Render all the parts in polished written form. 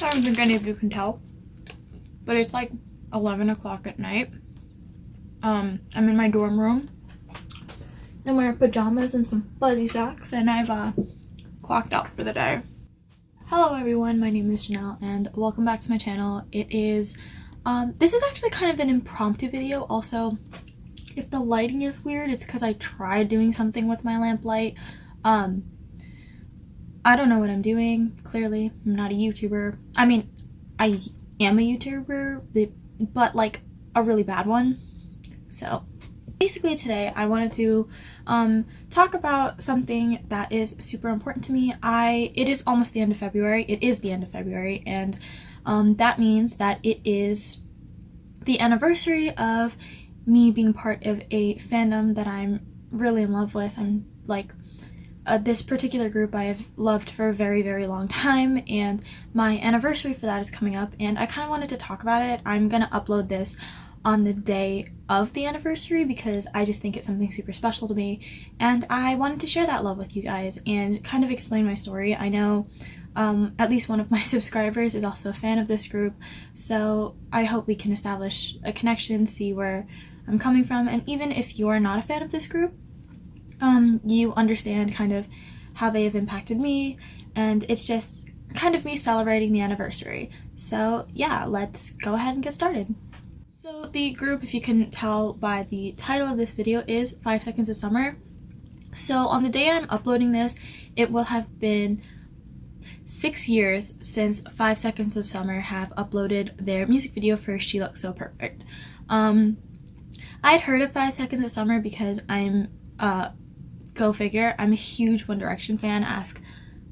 I don't think any of you can tell, but it's like 11 o'clock at night. I'm in my dorm room. I'm wearing pajamas and some fuzzy socks, and I've clocked out for the day. Hello everyone, my name is Janelle, and welcome back to my channel. It is, this is actually kind of an impromptu video. Also, if the lighting is weird, it's because I tried doing something with my lamp light. I don't know what I'm doing, clearly. I'm not a YouTuber. I mean, I am a YouTuber, but like a really bad one. So basically today I wanted to talk about something that is super important to me. It is almost the end of February. It is the end of February, and that means that it is the anniversary of me being part of a fandom that I'm really in love with. I'm like this particular group I have loved for a very, very long time, and my anniversary for that is coming up, and I kind of wanted to talk about it. I'm gonna upload this on the day of the anniversary because I just think it's something super special to me, and I wanted to share that love with you guys and kind of explain my story. I know at least one of my subscribers is also a fan of this group, so I hope we can establish a connection, see where I'm coming from, and even if you're not a fan of this group, you understand kind of how they have impacted me, and it's just kind of me celebrating the anniversary. So yeah, let's go ahead and get started. So the group, if you can tell by the title of this video, is 5 Seconds of Summer. So on the day I'm uploading this, it will have been 6 years since 5 Seconds of Summer have uploaded their music video for She Looks So Perfect. I'd heard of 5 Seconds of Summer because I'm go figure, I'm a huge One Direction fan. Ask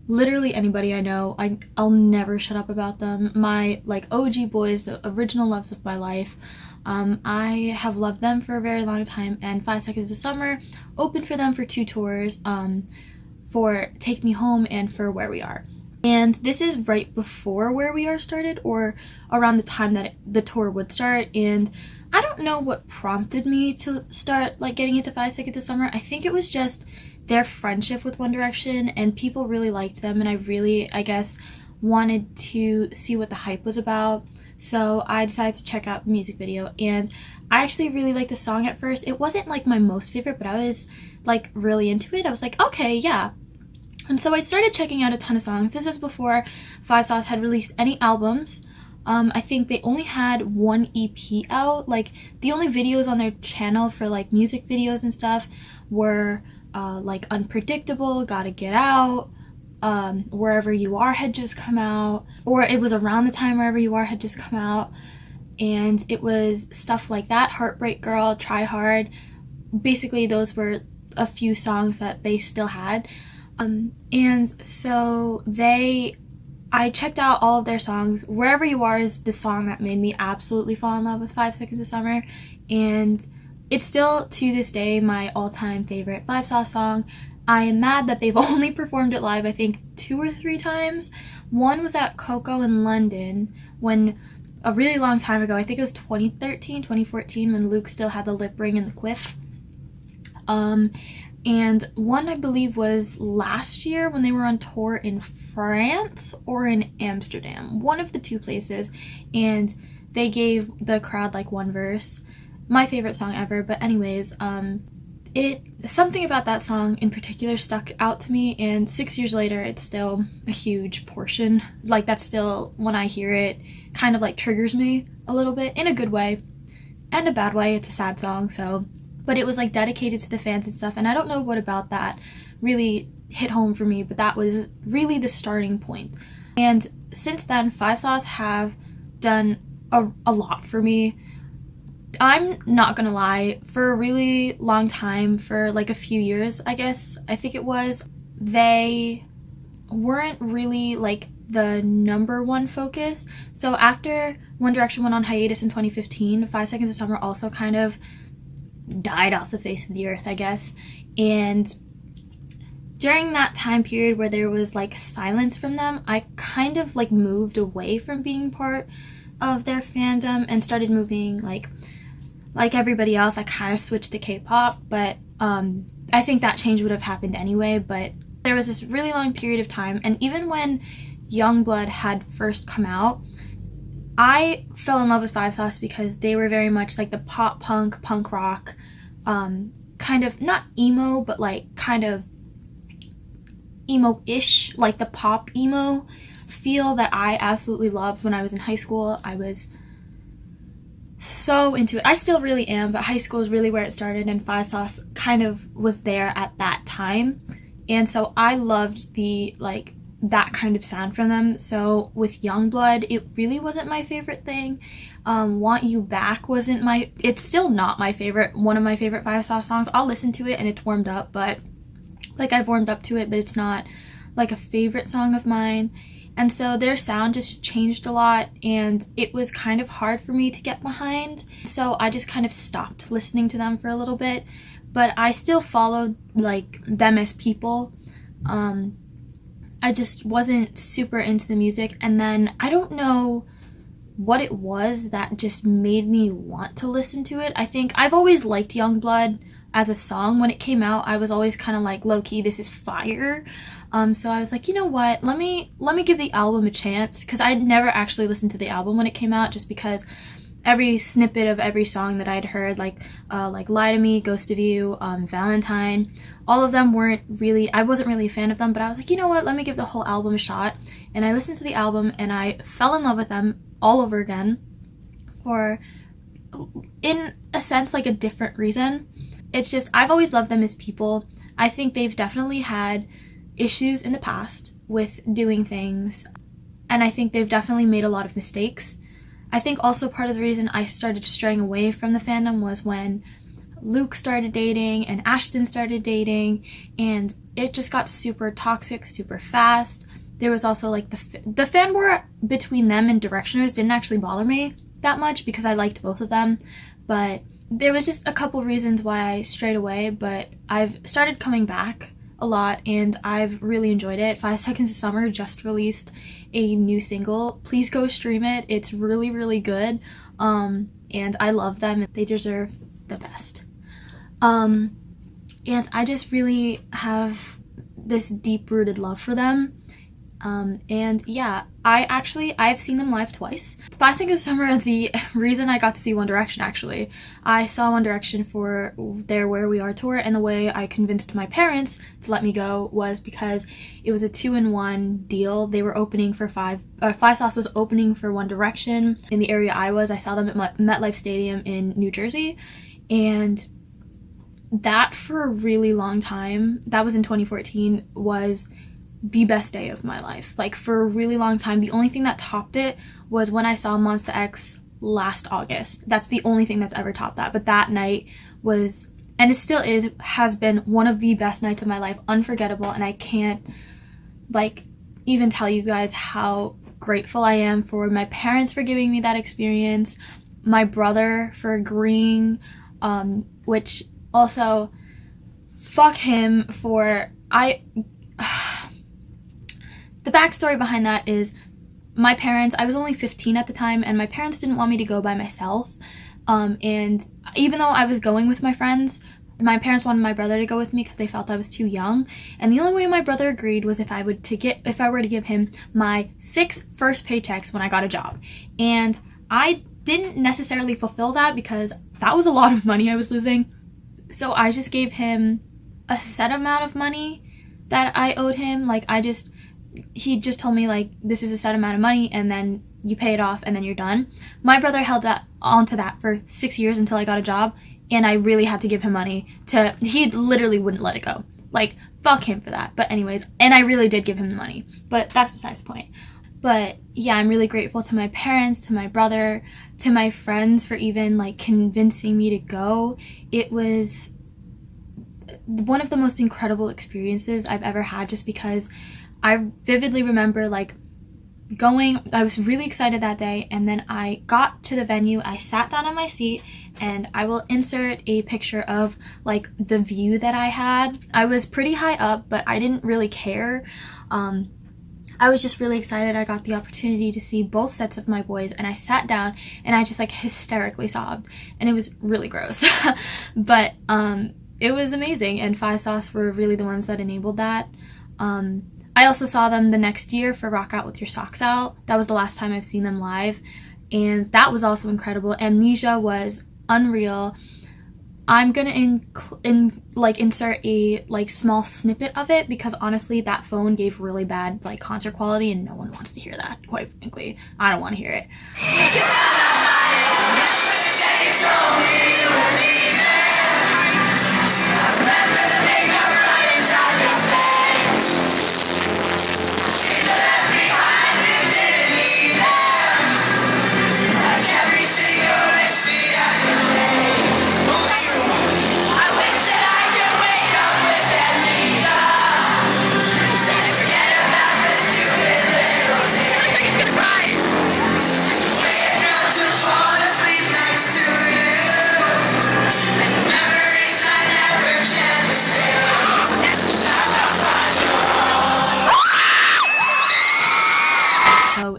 literally anybody I know. I'll never shut up about them. My like OG boys, the original loves of my life. I have loved them for a very long time, and 5 Seconds of Summer opened for them for 2 tours, for Take Me Home and for Where We Are. And this is right before Where We Are started, or around the time that the tour would start, and I don't know what prompted me to start like getting into 5 Seconds of Summer. I think it was just their friendship with One Direction, and people really liked them, and I really, I guess, wanted to see what the hype was about. So I decided to check out the music video, and I actually really liked the song at first. It wasn't like my most favorite, but I was like really into it. I was like, okay, yeah. And so I started checking out a ton of songs. This is before 5 Sauce had released any albums. I think they only had 1 EP out. Like, the only videos on their channel for like music videos and stuff were like Unpredictable, Gotta Get Out, Wherever You Are had just come out, or it was around the time Wherever You Are had just come out, and it was stuff like that. Heartbreak Girl, Try Hard. Basically those were a few songs that they still had. And so I checked out all of their songs. Wherever You Are is the song that made me absolutely fall in love with 5 Seconds of Summer, and it's still to this day my all-time favorite 5 Sauce song. I am mad that they've only performed it live, I think 2 or 3 times. One was at Coco in London when a really long time ago, I think it was 2013, 2014, when Luke still had the lip ring and the quiff. And one I believe was last year when they were on tour in France or in Amsterdam, one of the 2 places, and they gave the crowd like one verse. My favorite song ever. But anyways, something about that song in particular stuck out to me, and 6 years later it's still a huge portion. Like, that's still, when I hear it, kind of like triggers me a little bit, in a good way and a bad way. It's a sad song, so, but it was like dedicated to the fans and stuff, and I don't know what about that really hit home for me, but that was really the starting point. And since then, 5 Sauce have done a lot for me. I'm not gonna lie, for a really long time, for like a few years, I guess, I think it was, they weren't really like the #1 focus. So after One Direction went on hiatus in 2015, 5 Seconds of Summer also kind of died off the face of the earth, I guess. And during that time period where there was like silence from them, I kind of like moved away from being part of their fandom and started moving like everybody else. I kind of switched to K-pop, but I think that change would have happened anyway. But there was this really long period of time, and even when Youngblood had first come out, I fell in love with Five Sauce because they were very much like the pop punk, punk rock, kind of not emo, but like kind of emo-ish, like the pop emo feel that I absolutely loved when I was in high school. I was so into it. I still really am, but high school is really where it started, and Five Sauce kind of was there at that time. And so I loved the, like, that kind of sound from them. So with Youngblood, it really wasn't my favorite thing. Want You Back wasn't it's still not my favorite, one of my favorite Five Sauce songs. I'll listen to it and it's warmed up, but like I've warmed up to it, but it's not like a favorite song of mine. And so their sound just changed a lot, and it was kind of hard for me to get behind. So I just kind of stopped listening to them for a little bit, but I still followed like them as people. I just wasn't super into the music, and then I don't know what it was that just made me want to listen to it. I think I've always liked Youngblood as a song. When it came out, I was always kind of like, low-key, this is fire. So I was like, you know what, let me give the album a chance, because I'd never actually listened to the album when it came out, just because every snippet of every song that I'd heard, like Lie to Me, Ghost of You, Valentine, all of them weren't really, I wasn't really a fan of them, but I was like, you know what, let me give the whole album a shot. And I listened to the album and I fell in love with them all over again for, in a sense, like a different reason. It's just, I've always loved them as people. I think they've definitely had issues in the past with doing things, and I think they've definitely made a lot of mistakes. I think also part of the reason I started straying away from the fandom was when Luke started dating and Ashton started dating, and it just got super toxic super fast. There was also like the fan war between them and Directioners didn't actually bother me that much because I liked both of them, but there was just a couple reasons why I strayed away. But I've started coming back a lot and I've really enjoyed it. 5 Seconds of Summer just released a new single. Please go stream it. It's really, really good. And I love them. They deserve the best. And I just really have this deep-rooted love for them. And yeah, I've seen them live twice. 5 Seconds of Summer, the reason I got to see One Direction, actually, I saw One Direction for their Where We Are tour, and the way I convinced my parents to let me go was because it was a 2-in-1 deal. They were opening for Five Sauce was opening for One Direction in the area I saw them at MetLife Stadium in New Jersey, and that for a really long time, that was in 2014, was the best day of my life. Like, for a really long time, the only thing that topped it was when I saw Monsta X last August. That's the only thing that's ever topped that. But that night was, and it still has been one of the best nights of my life, unforgettable, and I can't like even tell you guys how grateful I am for my parents for giving me that experience, my brother for agreeing, which also, fuck him for, the backstory behind that is my parents, I was only 15 at the time, and my parents didn't want me to go by myself. And even though I was going with my friends, my parents wanted my brother to go with me because they felt I was too young. And the only way my brother agreed was if I were to give him my 6 first paychecks when I got a job. And I didn't necessarily fulfill that because that was a lot of money I was losing. So I just gave him a set amount of money that I owed him. Like, he just told me, like, this is a set amount of money and then you pay it off and then you're done. My brother held onto that for 6 years until I got a job, and I really had to give him money he literally wouldn't let it go. Like, fuck him for that. But anyways, and I really did give him the money, but that's besides the point. But yeah, I'm really grateful to my parents, to my brother, to my friends for even like convincing me to go. It was one of the most incredible experiences I've ever had, just because I vividly remember like going, I was really excited that day, and then I got to the venue, I sat down in my seat, and I will insert a picture of like the view that I had. I was pretty high up, but I didn't really care. I was just really excited. I got the opportunity to see both sets of my boys, and I sat down and I just like hysterically sobbed, and it was really gross. But it was amazing, and Five Sauce were really the ones that enabled that. I also saw them the next year for Rock Out With Your Socks Out. That was the last time I've seen them live, and that was also incredible. Amnesia was unreal. I'm gonna insert a like small snippet of it because honestly that phone gave really bad like concert quality and no one wants to hear that, quite frankly. I don't want to hear it.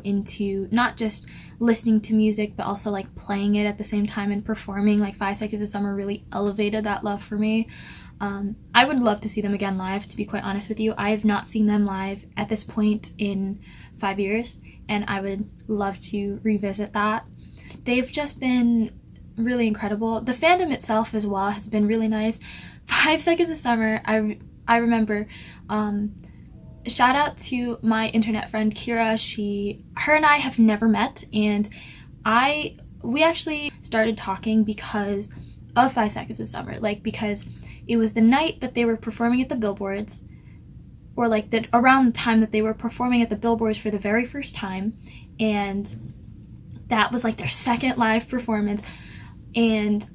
Into not just listening to music but also like playing it at the same time and performing. Like 5 Seconds of Summer really elevated that love for me. I would love to see them again live, to be quite honest with you. I have not seen them live at this point in 5 years and I would love to revisit that. They've just been really incredible. The fandom itself as well has been really nice. 5 Seconds of Summer, I remember shout out to my internet friend Kira. Her and I have never met, and we actually started talking because of 5 Seconds of Summer, like because it was the night that they were performing at the billboards, or like around the time that they were performing at the billboards for the very first time, and that was like their second live performance. And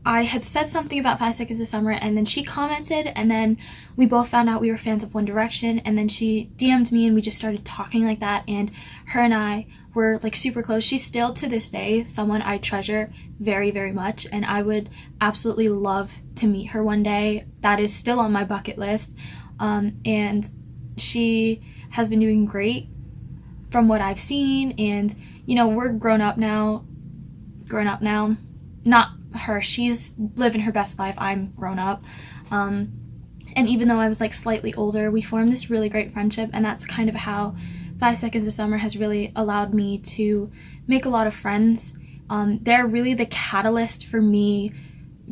I had said something about 5 Seconds of Summer, and then she commented, and then we both found out we were fans of One Direction, and then she DM'd me and we just started talking like that, and her and I were like super close. She's still to this day someone I treasure very, very much, and I would absolutely love to meet her one day. That is still on my bucket list, and she has been doing great from what I've seen, and you know, we're grown up now, not her, she's living her best life, I'm grown up, and even though I was like slightly older, we formed this really great friendship, and that's kind of how 5 Seconds of Summer has really allowed me to make a lot of friends. They're really the catalyst for me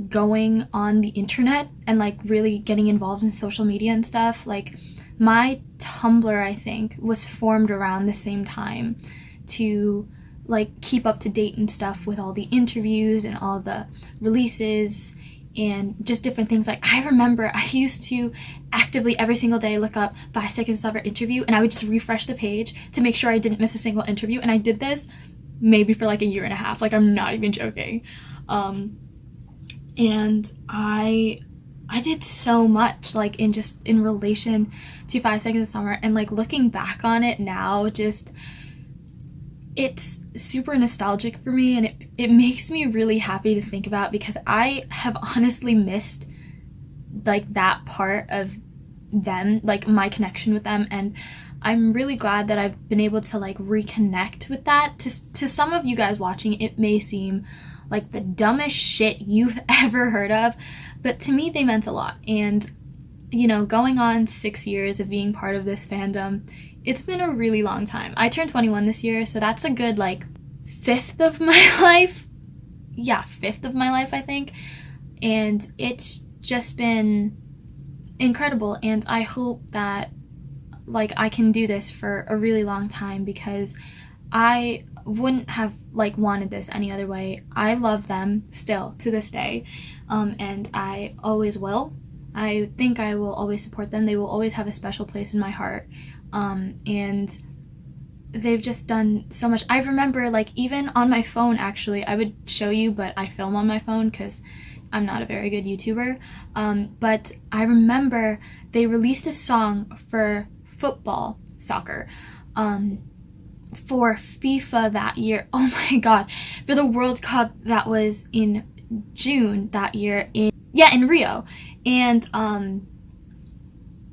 going on the internet and like really getting involved in social media and stuff. Like my Tumblr, I think, was formed around the same time to like keep up to date and stuff with all the interviews and all the releases and just different things. Like I remember I used to actively every single day look up 5 Seconds of Summer interview, and I would just refresh the page to make sure I didn't miss a single interview, and I did this maybe for like a year and a half, like I'm not even joking. And I did so much like in relation to 5 Seconds of Summer, and like looking back on it now, just it's super nostalgic for me, and it makes me really happy to think about, because I have honestly missed like that part of them, like my connection with them, and I'm really glad that I've been able to like reconnect with that. To some of you guys watching, it may seem like the dumbest shit you've ever heard of, but to me they meant a lot. And you know, going on 6 years of being part of this fandom, it's been a really long time. I turned 21 this year, so that's a good like fifth of my life. Yeah, fifth of my life, I think. And it's just been incredible, and I hope that like I can do this for a really long time, because I wouldn't have like wanted this any other way. I love them still to this day, and I always will. I think I will always support them. They will always have a special place in my heart, and they've just done so much. I remember like even on my phone, actually, I would show you, but I film on my phone because I'm not a very good YouTuber, but I remember they released a song for soccer, for FIFA that year. Oh my god, for the World Cup that was in June that year in Rio, and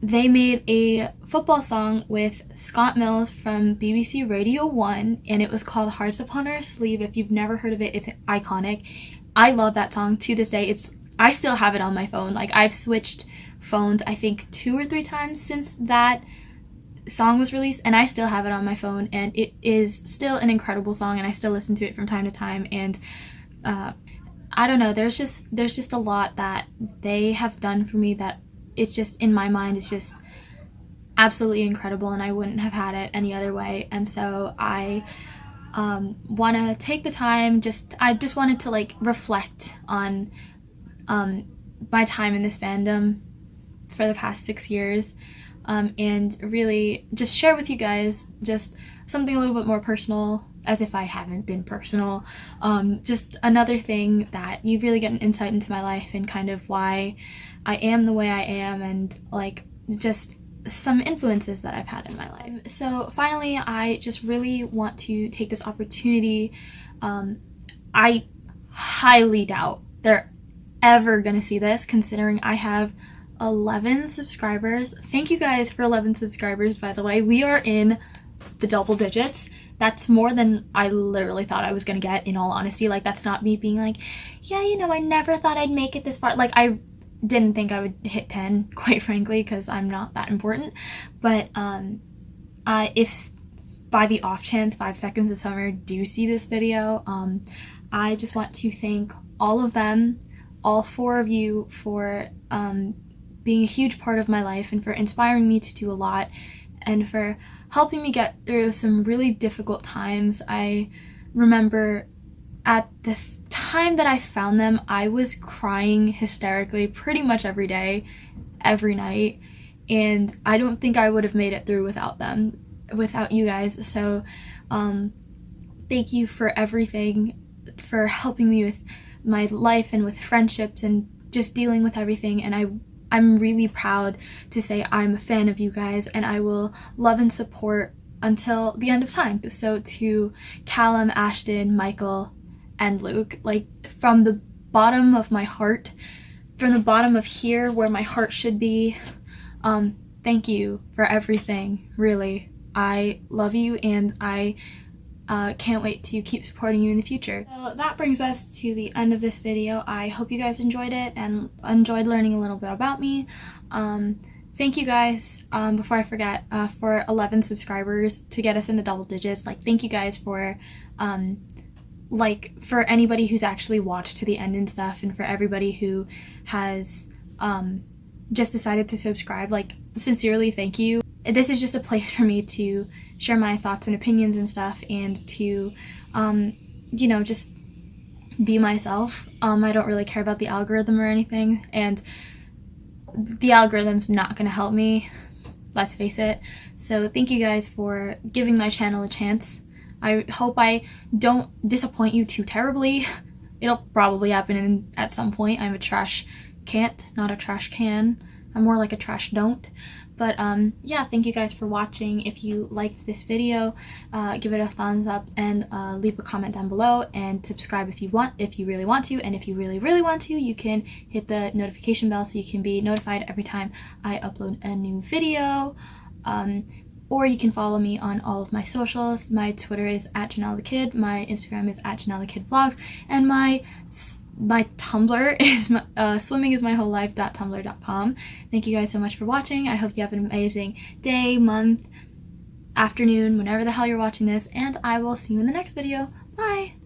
they made a football song with Scott Mills from BBC Radio 1, and it was called Hearts Upon Our Sleeve. If you've never heard of it, it's iconic. I love that song to this day. I still have it on my phone. Like I've switched phones I think 2 or 3 times since that song was released, and I still have it on my phone, and it is still an incredible song, and I still listen to it from time to time. And I don't know, there's just a lot that they have done for me that it's just, in my mind, it's just absolutely incredible, and I wouldn't have had it any other way. And so I want to take the time, I just wanted to like reflect on my time in this fandom for the past 6 years, and really just share with you guys just something a little bit more personal, as if I haven't been personal, just another thing that you really get an insight into my life and kind of why I am the way I am, and like just some influences that I've had in my life. So finally, I just really want to take this opportunity. I highly doubt they're ever gonna see this, considering I have 11 subscribers. Thank you guys for 11 subscribers, by the way. We are in the double digits. That's more than I literally thought I was gonna get, in all honesty. Like, that's not me being like, yeah, you know, I never thought I'd make it this far. Like, I didn't think I would hit 10, quite frankly, because I'm not that important. But if by the off chance 5 Seconds of Summer do see this video, I just want to thank all of them, all 4 of you, for being a huge part of my life, and for inspiring me to do a lot, and for helping me get through some really difficult times. I remember at the time that I found them, I was crying hysterically pretty much every day, every night, and I don't think I would have made it through without them, without you guys. So thank you for everything, for helping me with my life and with friendships and just dealing with everything. And I'm really proud to say I'm a fan of you guys, and I will love and support until the end of time. So to Callum, Ashton, Michael, and Luke, like, from the bottom of my heart, from the bottom of here where my heart should be, thank you for everything. Really, I love you, and I can't wait to keep supporting you in the future. So that brings us to the end of this video. I hope you guys enjoyed it and enjoyed learning a little bit about me. Thank you guys, before I forget, for 11 subscribers to get us in the double digits. Like, thank you guys for like, for anybody who's actually watched to the end and stuff, and for everybody who has just decided to subscribe. Like, sincerely, thank you. This is just a place for me to share my thoughts and opinions and stuff, and to you know, just be myself. I don't really care about the algorithm or anything, and the algorithm's not gonna help me, let's face it. So thank you guys for giving my channel a chance. I hope I don't disappoint you too terribly. It'll probably happen at some point. I'm a trash can't, not a trash can. I'm more like a trash don't. But yeah, thank you guys for watching. If you liked this video, give it a thumbs up, and leave a comment down below, and subscribe if you want, if you really want to. And if you really, really want to, you can hit the notification bell so you can be notified every time I upload a new video. Or you can follow me on all of my socials. My Twitter is @JanelleTheKid, my Instagram is @JanelleTheKidVlogs, and my Tumblr is swimmingIsMyWholeLife.tumblr.com. Thank you guys so much for watching. I hope you have an amazing day, month, afternoon, whenever the hell you're watching this, and I will see you in the next video. Bye!